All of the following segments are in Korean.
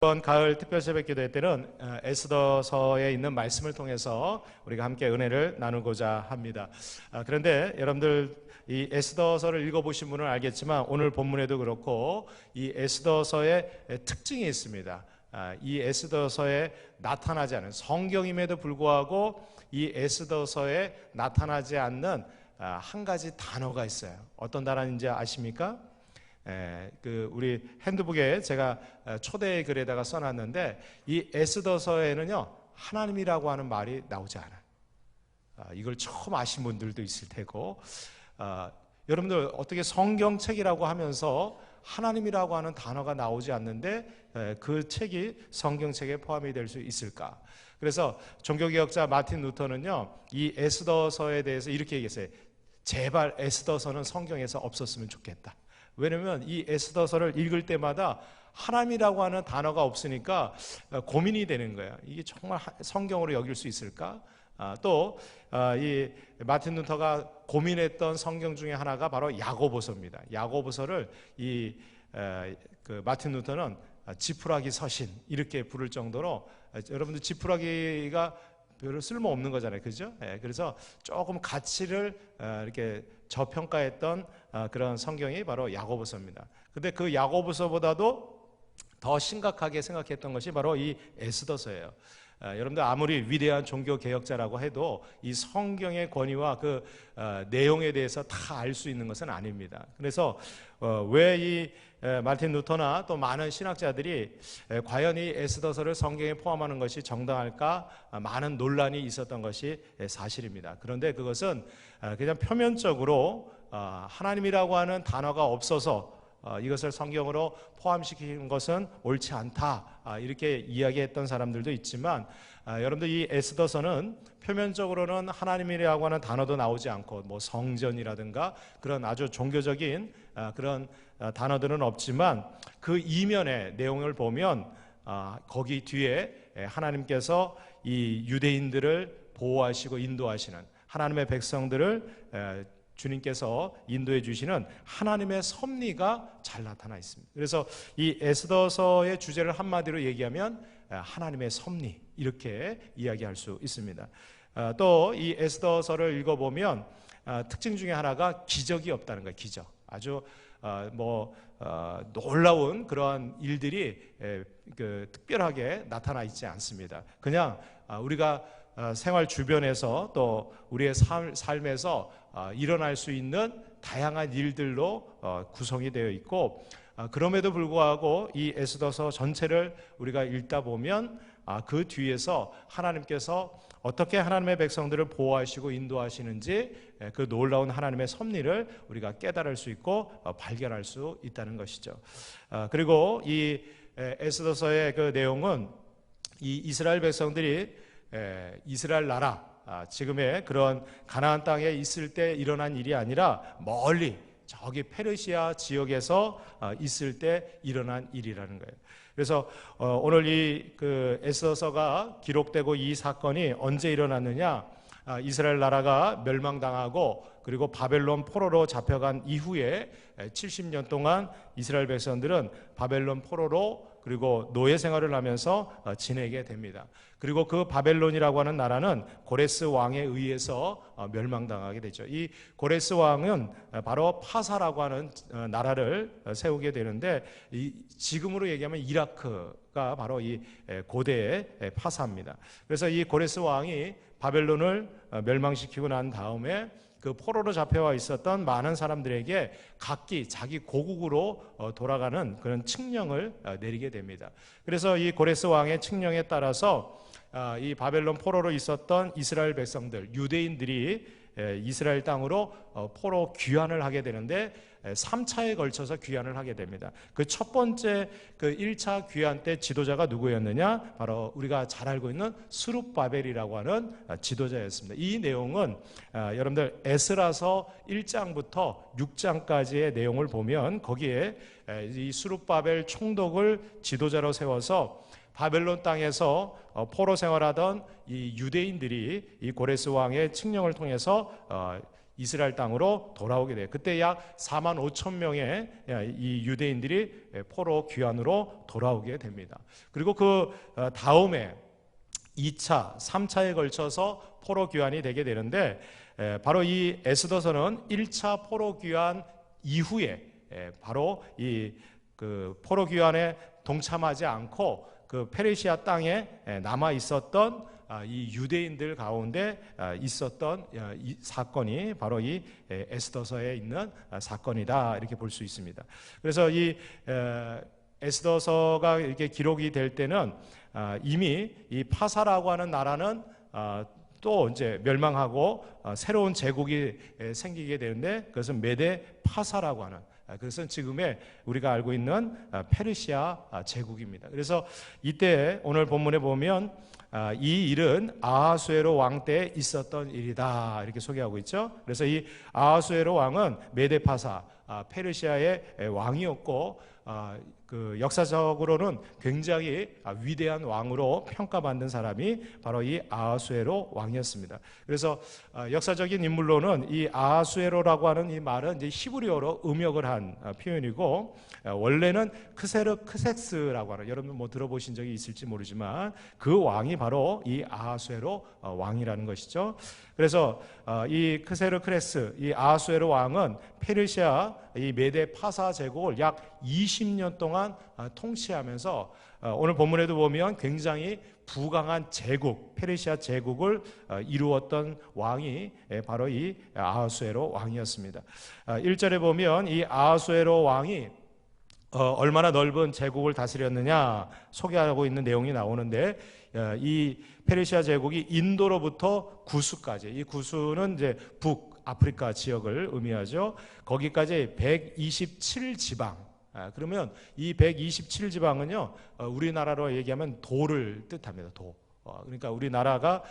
이번 가을 특별 새벽 기도회 때는 에스더서에 있는 말씀을 통해서 우리가 함께 은혜를 나누고자 합니다. 그런데 여러분들 이 에스더서를 읽어보신 분은 알겠지만 오늘 본문에도 그렇고 이 에스더서의 특징이 있습니다. 이 에스더서에 나타나지 않은, 성경임에도 불구하고 이 에스더서에 나타나지 않는 한 가지 단어가 있어요. 어떤 단어인지 아십니까? 우리 핸드북에 제가 초대 글에다가 써놨는데, 이 에스더서에는요 하나님이라고 하는 말이 나오지 않아요. 이걸 처음 아신 분들도 있을 테고, 여러분들 어떻게 성경책이라고 하면서 하나님이라고 하는 단어가 나오지 않는데 그 책이 성경책에 포함이 될 수 있을까? 그래서 종교개혁자 마틴 루터는요 이 에스더서에 대해서 이렇게 얘기했어요. 제발 에스더서는 성경에서 없었으면 좋겠다. 왜냐하면 이 에스더서를 읽을 때마다 하나님이라고 하는 단어가 없으니까 고민이 되는 거예요. 이게 정말 성경으로 여길 수 있을까? 또 이 마틴 루터가 고민했던 성경 중에 하나가 바로 야고보서입니다. 야고보서를 마틴 루터는 지푸라기 서신 이렇게 부를 정도로, 여러분들 지푸라기가 별로 쓸모없는 거잖아요, 그죠? 그래서 조금 가치를 이렇게 저평가했던 그런 성경이 바로 야고보서입니다. 근데 그 야고보서보다도 더 심각하게 생각했던 것이 바로 이 에스더서예요. 여러분들 아무리 위대한 종교 개혁자라고 해도 이 성경의 권위와 그 내용에 대해서 다 알 수 있는 것은 아닙니다. 그래서 왜 이 마틴 루터나 또 많은 신학자들이 과연 이 에스더서를 성경에 포함하는 것이 정당할까 많은 논란이 있었던 것이 사실입니다. 그런데 그것은 그냥 표면적으로 하나님이라고 하는 단어가 없어서 이것을 성경으로 포함시키는 것은 옳지 않다, 이렇게 이야기했던 사람들도 있지만, 여러분들 이 에스더서는 표면적으로는 하나님이라고 하는 단어도 나오지 않고 뭐 성전이라든가 그런 아주 종교적인 그런 단어들은 없지만, 그 이면의 내용을 보면 거기 뒤에 하나님께서 이 유대인들을 보호하시고 인도하시는, 하나님의 백성들을 주님께서 인도해 주시는 하나님의 섭리가 잘 나타나 있습니다. 그래서 이 에스더서의 주제를 한마디로 얘기하면 하나님의 섭리, 이렇게 이야기할 수 있습니다. 또 이 에스더서를 읽어보면 특징 중에 하나가 기적이 없다는 거예요. 기적. 아주 놀라운 그러한 일들이 특별하게 나타나 있지 않습니다. 그냥 우리가 생활 주변에서 또 우리의 삶에서 일어날 수 있는 다양한 일들로 구성이 되어 있고, 그럼에도 불구하고 이 에스더서 전체를 우리가 읽다 보면 그 뒤에서 하나님께서 어떻게 하나님의 백성들을 보호하시고 인도하시는지 그 놀라운 하나님의 섭리를 우리가 깨달을 수 있고 발견할 수 있다는 것이죠. 그리고 이 에스더서의 그 내용은 이 이스라엘 백성들이 이스라엘 나라, 지금의 그런 가나안 땅에 있을 때 일어난 일이 아니라 멀리 저기 페르시아 지역에서 있을 때 일어난 일이라는 거예요. 그래서 오늘 이 에스더서가 기록되고 이 사건이 언제 일어났느냐? 이스라엘 나라가 멸망당하고 그리고 바벨론 포로로 잡혀간 이후에 70년 동안 이스라엘 백성들은 바벨론 포로로 그리고 노예 생활을 하면서 지내게 됩니다. 그리고 그 바벨론이라고 하는 나라는 고레스 왕에 의해서 멸망당하게 되죠. 이 고레스 왕은 바로 파사라고 하는 나라를 세우게 되는데, 지금으로 얘기하면 이라크가 바로 이 고대의 파사입니다. 그래서 이 고레스 왕이 바벨론을 멸망시키고 난 다음에 그 포로로 잡혀와 있었던 많은 사람들에게 각기 자기 고국으로 돌아가는 그런 칙령을 내리게 됩니다. 그래서 이 고레스 왕의 칙령에 따라서 이 바벨론 포로로 있었던 이스라엘 백성들, 유대인들이 이스라엘 땅으로 포로 귀환을 하게 되는데 3차에 걸쳐서 귀환을 하게 됩니다. 그 첫 번째 1차 귀환 때 지도자가 누구였느냐? 바로 우리가 잘 알고 있는 스룹바벨이라고 하는 지도자였습니다. 이 내용은 여러분들 에스라서 1장부터 6장까지의 내용을 보면 거기에 이 스룹바벨 총독을 지도자로 세워서 바벨론 땅에서 포로 생활하던 이 유대인들이 이 고레스 왕의 칙령을 통해서 이스라엘 땅으로 돌아오게 돼요. 그때 약 4만 5천 명의 이 유대인들이 포로 귀환으로 돌아오게 됩니다. 그리고 그 다음에 2차, 3차에 걸쳐서 포로 귀환이 되게 되는데, 바로 이 에스더서는 1차 포로 귀환 이후에 바로 이 그 포로 귀환에 동참하지 않고 그 페르시아 땅에 남아 있었던 이 유대인들 가운데 있었던 이 사건이 바로 이 에스더서에 있는 사건이다, 이렇게 볼 수 있습니다. 그래서 이 에스더서가 이렇게 기록이 될 때는 이미 이 파사라고 하는 나라는 또 이제 멸망하고 새로운 제국이 생기게 되는데, 그것은 메데 파사라고 하는, 그것은 지금의 우리가 알고 있는 페르시아 제국입니다. 그래서 이때 오늘 본문에 보면 이 일은 아하수에로 왕 때 있었던 일이다, 이렇게 소개하고 있죠. 그래서 이 아하수에로 왕은 메데 파사, 페르시아의 왕이었고, 그 역사적으로는 굉장히 위대한 왕으로 평가받는 사람이 바로 이 아하수에로 왕이었습니다. 그래서 역사적인 인물로는 이 아하수에로라고 하는 이 말은 이제 히브리어로 음역을 한 표현이고, 원래는 크세르크섹스라고 하는, 여러분 뭐 들어보신 적이 있을지 모르지만 그 왕이 바로 이 아하수에로 왕이라는 것이죠. 그래서 이 크세르크레스, 이 아하수에로 왕은 페르시아 이 메데 파사 제국을 약 20년 동안 통치하면서 오늘 본문에도 보면 굉장히 부강한 제국, 페르시아 제국을 이루었던 왕이 바로 이 아하수에로 왕이었습니다. 1절에 보면 이 아하수에로 왕이 얼마나 넓은 제국을 다스렸느냐 소개하고 있는 내용이 나오는데, 이 페르시아 제국이 인도로부터 구스까지, 이 구스는 이제 북아프리카 지역을 의미하죠. 거기까지 127지방. 그러면 이 127지방은요, 우리나라로 얘기하면 도를 뜻합니다. 도. 그러니까 우리나라가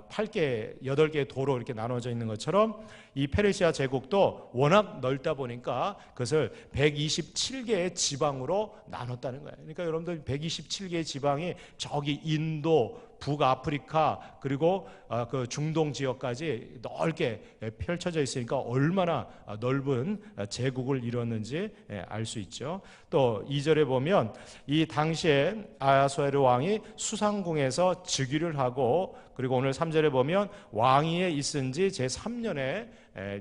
8개, 8개의 도로 이렇게 나눠져 있는 것처럼 이 페르시아 제국도 워낙 넓다 보니까 그것을 127개의 지방으로 나눴다는 거예요. 그러니까 여러분들 127개의 지방이 저기 인도, 북아프리카, 그리고 그 중동 지역까지 넓게 펼쳐져 있으니까 얼마나 넓은 제국을 이뤘는지 알 수 있죠. 또 2절에 보면 이 당시에 아하수에로 왕이 수상궁에서 즉위를 하고, 그리고 오늘 3절에 보면 왕위에 있은 지 제3년에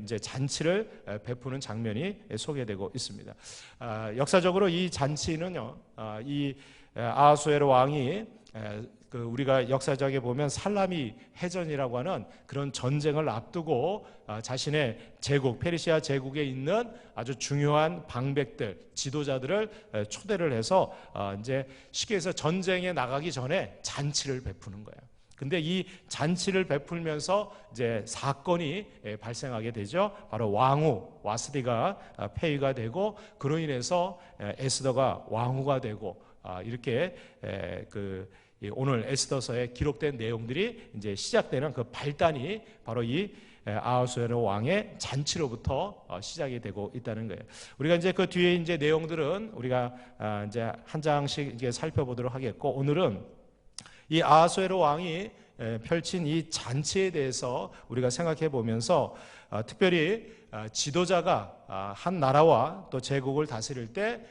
이제 잔치를 베푸는 장면이 소개되고 있습니다. 역사적으로 이 잔치는요, 이 아하수에로 왕이 그 우리가 역사적에 보면 살라미 해전이라고 하는 그런 전쟁을 앞두고 자신의 제국, 페르시아 제국에 있는 아주 중요한 방백들, 지도자들을 초대를 해서 이제 쉽게 해서 전쟁에 나가기 전에 잔치를 베푸는 거예요. 근데 이 잔치를 베풀면서 이제 사건이 발생하게 되죠. 바로 왕후 와스디가 폐위가 되고, 그로 인해서 에스더가 왕후가 되고, 이렇게 그 오늘 에스더서에 기록된 내용들이 이제 시작되는 그 발단이 바로 이 아하수에로 왕의 잔치로부터 시작이 되고 있다는 거예요. 우리가 이제 그 뒤에 이제 내용들은 우리가 이제 한 장씩 이제 살펴보도록 하겠고, 오늘은 이 아하수에로 왕이 펼친 이 잔치에 대해서 우리가 생각해 보면서 특별히 지도자가 한 나라와 또 제국을 다스릴 때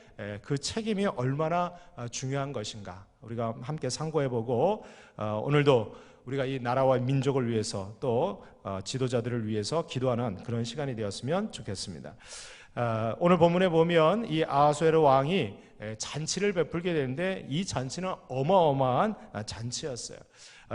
그 책임이 얼마나 중요한 것인가 우리가 함께 상고해보고, 오늘도 우리가 이 나라와 민족을 위해서 또 지도자들을 위해서 기도하는 그런 시간이 되었으면 좋겠습니다. 오늘 본문에 보면 이 아하수에로 왕이 잔치를 베풀게 되는데, 이 잔치는 어마어마한 잔치였어요.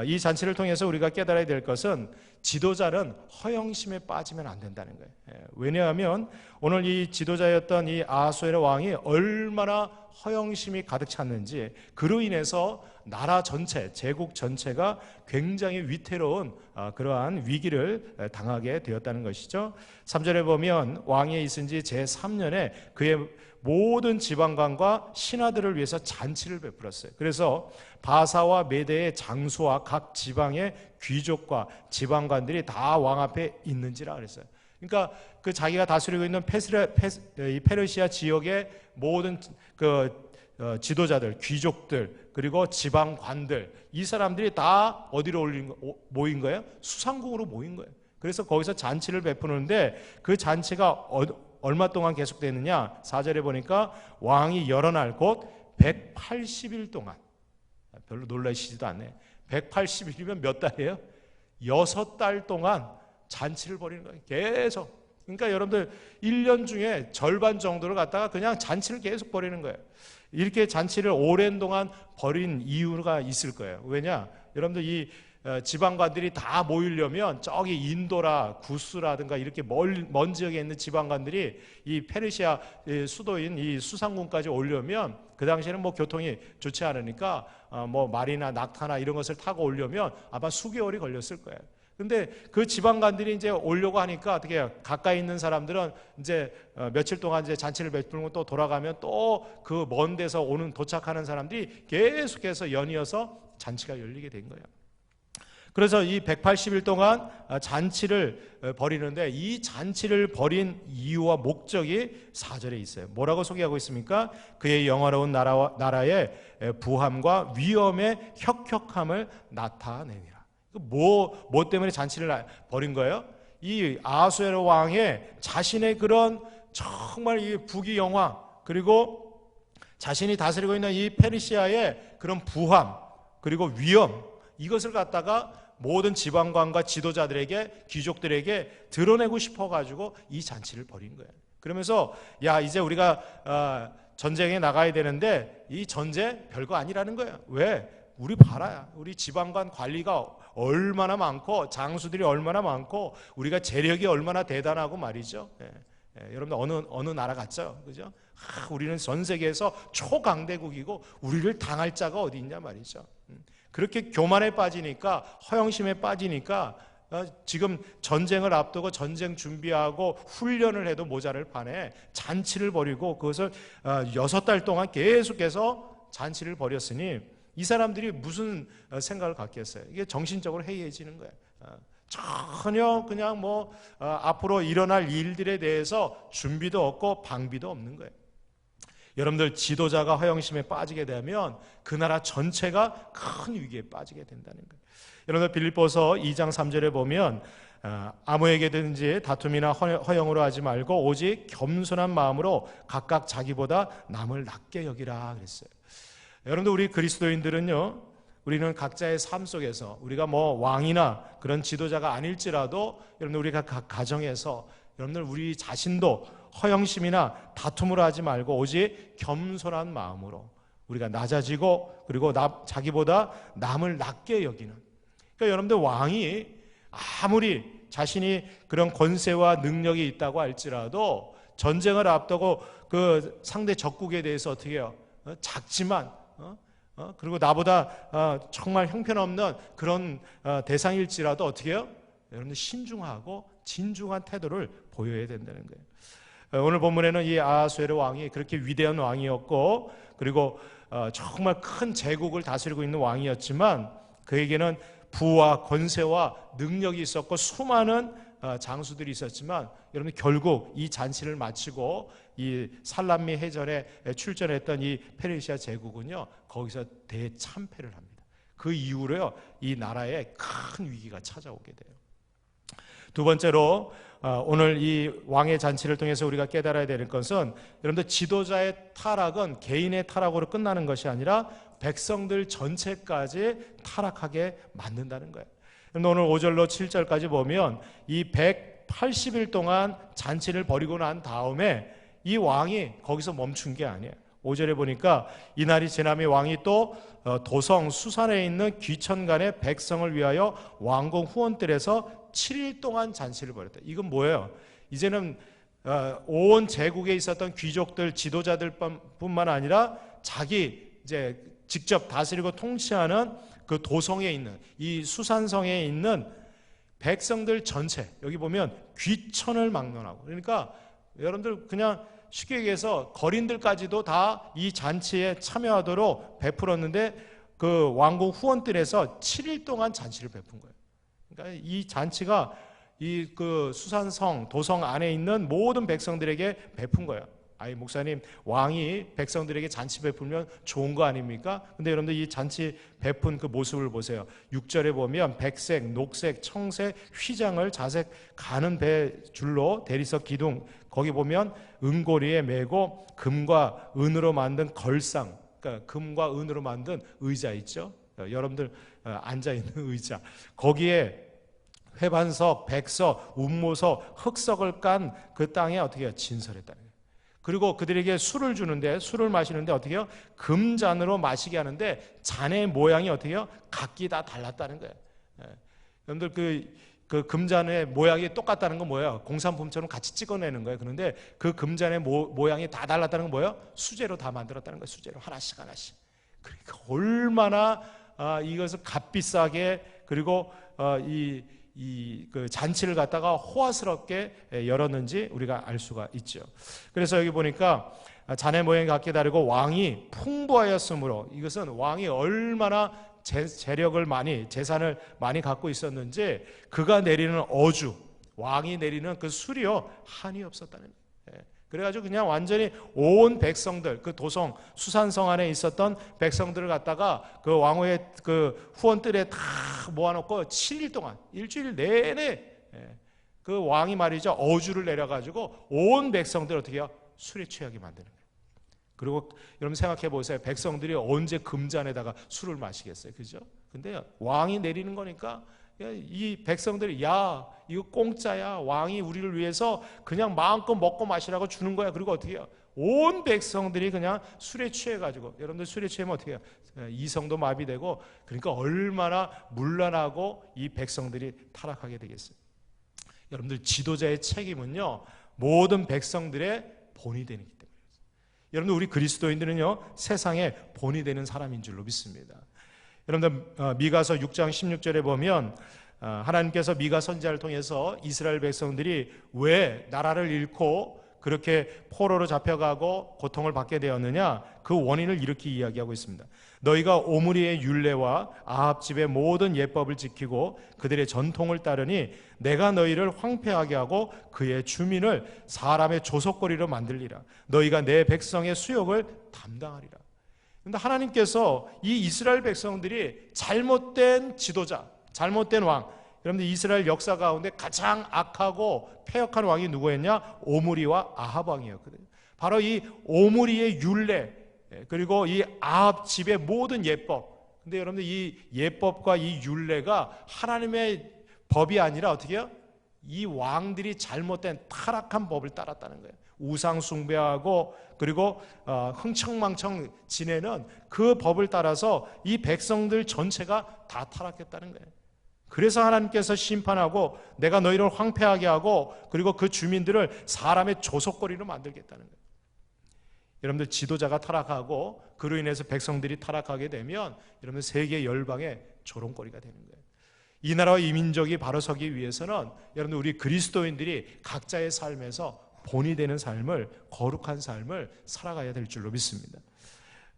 이 잔치를 통해서 우리가 깨달아야 될 것은 지도자는 허영심에 빠지면 안 된다는 거예요. 왜냐하면 오늘 이 지도자였던 이 아하수에로 왕이 얼마나 허영심이 가득 찼는지, 그로 인해서 나라 전체, 제국 전체가 굉장히 위태로운 그러한 위기를 당하게 되었다는 것이죠. 3절에 보면 왕위에 있은 지 제3년에 그의 모든 지방관과 신하들을 위해서 잔치를 베풀었어요. 그래서 바사와 메대의 장수와 각 지방의 귀족과 지방관들이 다 왕 앞에 있는지라 그랬어요. 그러니까 그 자기가 다스리고 있는 페르시아 지역의 모든 그 지도자들, 귀족들, 그리고 지방관들, 이 사람들이 다 어디로 모인 거예요? 수상궁으로 모인 거예요. 그래서 거기서 잔치를 베푸는데 그 잔치가 얼마 동안 계속되느냐? 4절에 보니까 왕이 여러 날 곧 180일 동안, 별로 놀라시지도 않네. 180일이면 몇 달이에요? 6달 동안 잔치를 벌이는 거예요. 계속. 그러니까 여러분들 1년 중에 절반 정도를 갖다가 그냥 잔치를 계속 벌이는 거예요. 이렇게 잔치를 오랜 동안 벌인 이유가 있을 거예요. 왜냐? 여러분들 이 지방관들이 다 모이려면 저기 인도라 구스라든가 이렇게 먼 지역에 있는 지방관들이 이 페르시아 수도인 이 수상군까지 오려면 그 당시에는 뭐 교통이 좋지 않으니까 뭐 말이나 낙타나 이런 것을 타고 오려면 아마 수개월이 걸렸을 거예요. 근데 그 지방관들이 이제 오려고 하니까 어떻게 해요? 가까이 있는 사람들은 이제 며칠 동안 이제 잔치를 베풀고 또 돌아가면 또 그 먼 데서 도착하는 사람들이 계속해서 연이어서 잔치가 열리게 된 거예요. 그래서 이 180일 동안 잔치를 벌이는데 이 잔치를 벌인 이유와 목적이 4절에 있어요. 뭐라고 소개하고 있습니까? 그의 영화로운 나라의 부함과 위엄의 혁혁함을 나타내니라. 뭐 때문에 잔치를 벌인 거예요? 이 아하수에로 왕의 자신의 그런 정말 이 부귀영화, 그리고 자신이 다스리고 있는 이 페르시아의 그런 부함, 그리고 위엄, 이것을 갖다가 모든 지방관과 지도자들에게, 귀족들에게 드러내고 싶어가지고 이 잔치를 벌인 거예요. 그러면서 야, 이제 우리가 전쟁에 나가야 되는데 이 전쟁 별거 아니라는 거예요. 왜? 우리 봐라. 우리 지방관 관리가 얼마나 많고 장수들이 얼마나 많고 우리가 재력이 얼마나 대단하고 말이죠. 여러분들 어느 나라 같죠? 그죠? 우리는 전 세계에서 초강대국이고 우리를 당할 자가 어디 있냐 말이죠. 그렇게 교만에 빠지니까, 허영심에 빠지니까 지금 전쟁을 앞두고 전쟁 준비하고 훈련을 해도 모자랄 판에 잔치를 벌이고 그것을 6달 동안 계속해서 잔치를 벌였으니 이 사람들이 무슨 생각을 갖겠어요? 이게 정신적으로 해이해지는 거예요. 전혀 그냥 뭐 앞으로 일어날 일들에 대해서 준비도 없고 방비도 없는 거예요. 여러분들 지도자가 허영심에 빠지게 되면 그 나라 전체가 큰 위기에 빠지게 된다는 거예요. 여러분들 빌립보서 2장 3절에 보면 아무에게든지 다툼이나 허영으로 하지 말고 오직 겸손한 마음으로 각각 자기보다 남을 낮게 여기라 그랬어요. 여러분들 우리 그리스도인들은요, 우리는 각자의 삶 속에서 우리가 뭐 왕이나 그런 지도자가 아닐지라도 여러분들 우리가 각 가정에서 여러분들 우리 자신도 허영심이나 다툼으로 하지 말고 오직 겸손한 마음으로 우리가 낮아지고 그리고 자기보다 남을 낮게 여기는. 그러니까 여러분들 왕이 아무리 자신이 그런 권세와 능력이 있다고 할지라도 전쟁을 앞두고 그 상대 적국에 대해서 어떻게 해요? 작지만 그리고 나보다 정말 형편없는 그런 대상일지라도 어떻게 해요? 여러분들 신중하고 진중한 태도를 보여야 된다는 거예요. 오늘 본문에는 이 아하수에로 왕이 그렇게 위대한 왕이었고 그리고 정말 큰 제국을 다스리고 있는 왕이었지만 그에게는 부와 권세와 능력이 있었고 수많은 장수들이 있었지만 여러분 결국 이 잔치를 마치고 이 살람미 해전에 출전했던 이 페르시아 제국은요 거기서 대참패를 합니다. 그 이후로요 이 나라에 큰 위기가 찾아오게 돼요. 두 번째로 오늘 이 왕의 잔치를 통해서 우리가 깨달아야 되는 것은 여러분들 지도자의 타락은 개인의 타락으로 끝나는 것이 아니라 백성들 전체까지 타락하게 만든다는 거예요. 오늘 5절로 7절까지 보면 이 180일 동안 잔치를 벌이고 난 다음에 이 왕이 거기서 멈춘 게 아니에요. 5절에 보니까 이날이 지나면 왕이 또 도성 수산에 있는 귀천간의 백성을 위하여 왕궁 후원들에서 7일 동안 잔치를 벌였다. 이건 뭐예요? 이제는 온 제국에 있었던 귀족들, 지도자들 뿐만 아니라 자기 이제 직접 다스리고 통치하는 그 도성에 있는 이 수산성에 있는 백성들 전체, 여기 보면 귀천을 막론하고, 그러니까 여러분들 그냥 쉽게 얘기해서 거린들까지도 다 이 잔치에 참여하도록 베풀었는데 그 왕궁 후원들에서 7일 동안 잔치를 베푼 거예요. 그러니까 이 잔치가 이 그 수산성 도성 안에 있는 모든 백성들에게 베푼 거예요. 아이 목사님, 왕이 백성들에게 잔치 베풀면 좋은 거 아닙니까? 근데 여러분들 이 잔치 베푼 그 모습을 보세요. 6절에 보면 백색, 녹색, 청색, 휘장을 자색 가는 배 줄로 대리석 기둥, 거기 보면 은고리에 메고 금과 은으로 만든 걸상, 그러니까 금과 은으로 만든 의자 있죠. 여러분들 앉아있는 의자, 거기에 회반석, 백석, 운모석, 흑석을 깐 그 땅에 어떻게 해요? 진설했다는 거예요. 그리고 그들에게 술을 주는데, 술을 마시는데 어떻게 해요? 금잔으로 마시게 하는데 잔의 모양이 어떻게 해요? 각기 다 달랐다는 거예요. 여러분들 그 금잔의 모양이 똑같다는 건 뭐예요? 공산품처럼 같이 찍어내는 거예요. 그런데 그 금잔의 모양이 다 달랐다는 건 뭐예요? 수제로 다 만들었다는 거예요. 수제로 하나씩 하나씩. 그러니까 얼마나 이것을 값비싸게, 그리고 그 잔치를 갖다가 호화스럽게 열었는지 우리가 알 수가 있죠. 그래서 여기 보니까 잔의 모양이 각기 다르고 왕이 풍부하였으므로, 이것은 왕이 얼마나 재력을 많이, 재산을 많이 갖고 있었는지, 그가 내리는 어주, 왕이 내리는 그 술이요 한이 없었다는 거예요. 그래가지고 그냥 완전히 온 백성들, 그 도성 수산성 안에 있었던 백성들을 갖다가 그 왕후의 그 후원뜰에 다 모아놓고 7일 동안, 일주일 내내 그 왕이 말이죠 어주를 내려가지고 온 백성들 어떻게 해요? 술에 취하게 만드는 거예요. 그리고 여러분 생각해 보세요. 백성들이 언제 금잔에다가 술을 마시겠어요, 그죠? 근데 왕이 내리는 거니까 이 백성들이, 야 이거 공짜야, 왕이 우리를 위해서 그냥 마음껏 먹고 마시라고 주는 거야. 그리고 어떻게 해요? 온 백성들이 그냥 술에 취해가지고, 여러분들 술에 취하면 어떻게 해요? 이성도 마비되고, 그러니까 얼마나 문란하고 이 백성들이 타락하게 되겠어요. 여러분들 지도자의 책임은요 모든 백성들의 본이 되기 때문에, 여러분들 우리 그리스도인들은요 세상에 본이 되는 사람인 줄로 믿습니다. 여러분들 미가서 6장 16절에 보면 하나님께서 미가 선지자를 통해서 이스라엘 백성들이 왜 나라를 잃고 그렇게 포로로 잡혀가고 고통을 받게 되었느냐, 그 원인을 이렇게 이야기하고 있습니다. 너희가 오므리의 율례와 아합 집의 모든 예법을 지키고 그들의 전통을 따르니 내가 너희를 황폐하게 하고 그의 주민을 사람의 조속거리로 만들리라. 너희가 내 백성의 수욕을 담당하리라. 그런데 하나님께서 이 이스라엘 백성들이 잘못된 지도자, 잘못된 왕, 여러분들 이스라엘 역사 가운데 가장 악하고 패역한 왕이 누구였냐? 오므리와 아합 왕이었거든요. 바로 이 오므리의 율례, 그리고 이 아합 집의 모든 예법. 근데 여러분들 이 예법과 이 율례가 하나님의 법이 아니라 어떻게 해요? 이 왕들이 잘못된 타락한 법을 따랐다는 거예요. 우상 숭배하고 그리고 흥청망청 지내는 그 법을 따라서 이 백성들 전체가 다 타락했다는 거예요. 그래서 하나님께서 심판하고 내가 너희를 황폐하게 하고 그리고 그 주민들을 사람의 조속거리로 만들겠다는 거예요. 여러분들 지도자가 타락하고 그로 인해서 백성들이 타락하게 되면 여러분들 세계 열방의 조롱거리가 되는 거예요. 이 나라와 이 민족이 바로 서기 위해서는 여러분들 우리 그리스도인들이 각자의 삶에서 본이 되는 삶을, 거룩한 삶을 살아가야 될 줄로 믿습니다.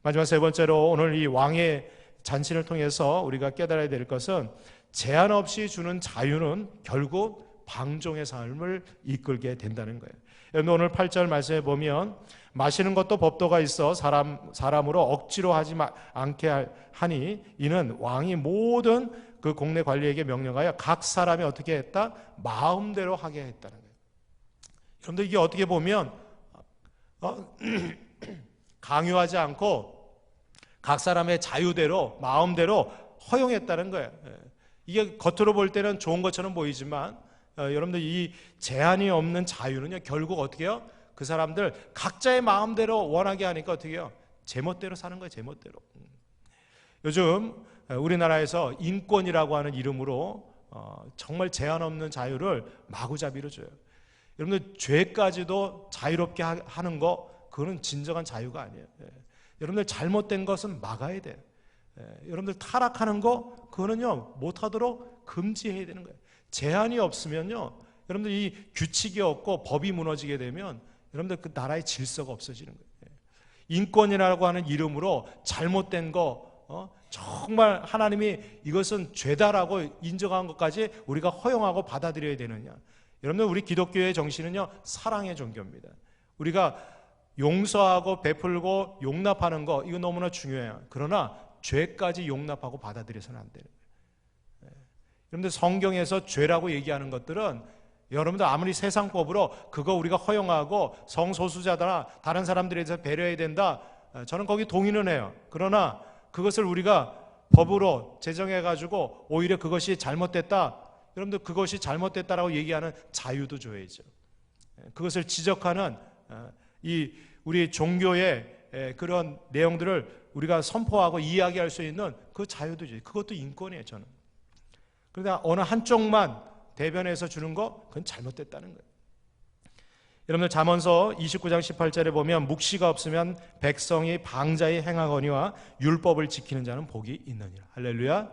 마지막 세 번째로 오늘 이 왕의 잔치를 통해서 우리가 깨달아야 될 것은 제한 없이 주는 자유는 결국 방종의 삶을 이끌게 된다는 거예요. 여러분 오늘 8절 말씀에 보면 마시는 것도 법도가 있어 사람으로 억지로 하지 않게 하니 이는 왕이 모든 그 공내 관리에게 명령하여 각 사람이 어떻게 했다? 마음대로 하게 했다는 거예요. 여러분들 이게 어떻게 보면 강요하지 않고 각 사람의 자유대로 마음대로 허용했다는 거예요. 이게 겉으로 볼 때는 좋은 것처럼 보이지만 여러분들 이 제한이 없는 자유는요 결국 어떻게 해요? 그 사람들 각자의 마음대로 원하게 하니까 어떻게 해요? 제멋대로 사는 거예요. 제멋대로. 요즘 우리나라에서 인권이라고 하는 이름으로 정말 제한 없는 자유를 마구잡이로 줘요. 여러분들 죄까지도 자유롭게 하는 거, 그거는 진정한 자유가 아니에요. 여러분들 잘못된 것은 막아야 돼요. 여러분들 타락하는 거, 그거는요 못하도록 금지해야 되는 거예요. 제한이 없으면요 여러분들 이 규칙이 없고 법이 무너지게 되면 여러분들 그 나라의 질서가 없어지는 거예요. 인권이라고 하는 이름으로 잘못된 거, 정말 하나님이 이것은 죄다라고 인정한 것까지 우리가 허용하고 받아들여야 되느냐? 여러분들 우리 기독교의 정신은요 사랑의 종교입니다. 우리가 용서하고 베풀고 용납하는 거 이거 너무나 중요해요. 그러나 죄까지 용납하고 받아들여서는 안 되는 거예요. 여러분들 성경에서 죄라고 얘기하는 것들은 여러분들 아무리 세상법으로 그거 우리가 허용하고 성소수자나 다른 사람들에 대해서 배려해야 된다, 저는 거기 동의는 해요. 그러나 그것을 우리가 법으로 제정해가지고 오히려 그것이 잘못됐다, 여러분들 그것이 잘못됐다라고 얘기하는 자유도 줘야죠. 그것을 지적하는 이 우리 종교의 그런 내용들을 우리가 선포하고 이야기할 수 있는 그 자유도 줘요. 그것도 인권이에요, 저는. 그러나 어느 한쪽만 대변해서 주는 거, 그건 잘못됐다는 거예요. 여러분들 잠언서 29장 18절에 보면 묵시가 없으면 백성이 방자히 행하거니와 율법을 지키는 자는 복이 있느니라. 할렐루야.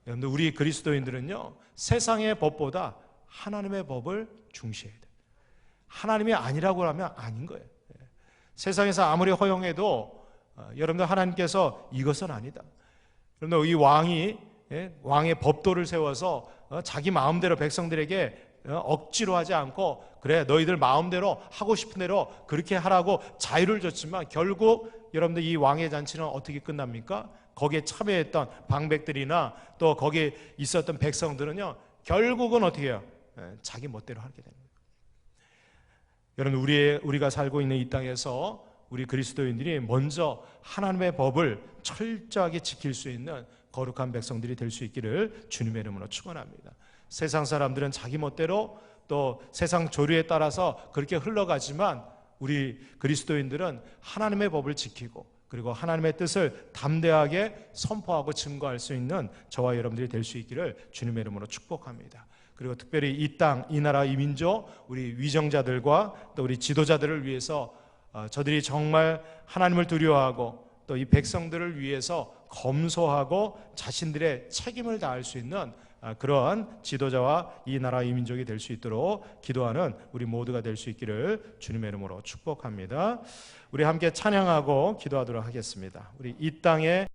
여러분들 우리 그리스도인들은요, 세상의 법보다 하나님의 법을 중시해야 돼요. 하나님이 아니라고 하면 아닌 거예요. 세상에서 아무리 허용해도 여러분들 하나님께서 이것은 아니다. 여러분들 이 왕의 법도를 세워서 자기 마음대로 백성들에게 억지로 하지 않고 그래 너희들 마음대로 하고 싶은 대로 그렇게 하라고 자유를 줬지만 결국 여러분들 이 왕의 잔치는 어떻게 끝납니까? 거기에 참여했던 방백들이나 또 거기에 있었던 백성들은요 결국은 어떻게 해요? 자기 멋대로 하게 됩니다. 여러분 우리가 살고 있는 이 땅에서 우리 그리스도인들이 먼저 하나님의 법을 철저하게 지킬 수 있는 거룩한 백성들이 될 수 있기를 주님의 이름으로 축원합니다. 세상 사람들은 자기 멋대로 또 세상 조류에 따라서 그렇게 흘러가지만 우리 그리스도인들은 하나님의 법을 지키고 그리고 하나님의 뜻을 담대하게 선포하고 증거할 수 있는 저와 여러분들이 될 수 있기를 주님의 이름으로 축복합니다. 그리고 특별히 이 땅, 이 나라, 이 민족, 우리 위정자들과 또 우리 지도자들을 위해서 저들이 정말 하나님을 두려워하고 또 이 백성들을 위해서 검소하고 자신들의 책임을 다할 수 있는 그러한 지도자와 이 나라 이 민족이 될 수 있도록 기도하는 우리 모두가 될 수 있기를 주님의 이름으로 축복합니다. 우리 함께 찬양하고 기도하도록 하겠습니다. 우리 이 땅에